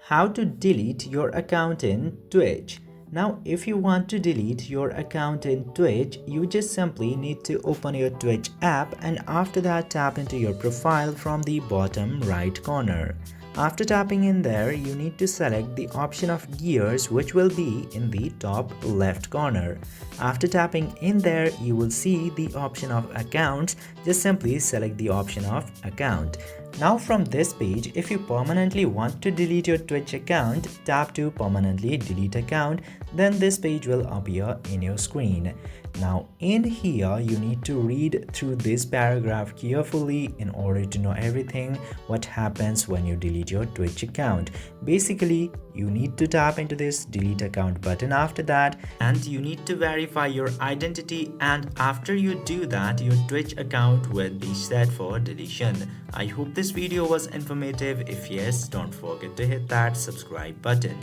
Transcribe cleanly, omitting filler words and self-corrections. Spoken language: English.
How to delete your account in Twitch. Now, if you want to delete your account in Twitch, you just simply need to open your Twitch app and after that tap into your profile from the bottom right corner. After tapping in there, you need to select the option of gears, which will be in the top left corner. After tapping in there, you will see the option of accounts. Just simply select the option of account. Now from this page, if you permanently want to delete your Twitch account, tap to permanently delete account, then this page will appear in your screen. Now in here, you need to read through this paragraph carefully in order to know everything what happens when you delete your Twitch account. Basically, you need to tap into this delete account button after that, and you need to verify your identity, and after you do that, your Twitch account will be set for deletion. I hope this video was informative. If yes, don't forget to hit that subscribe button.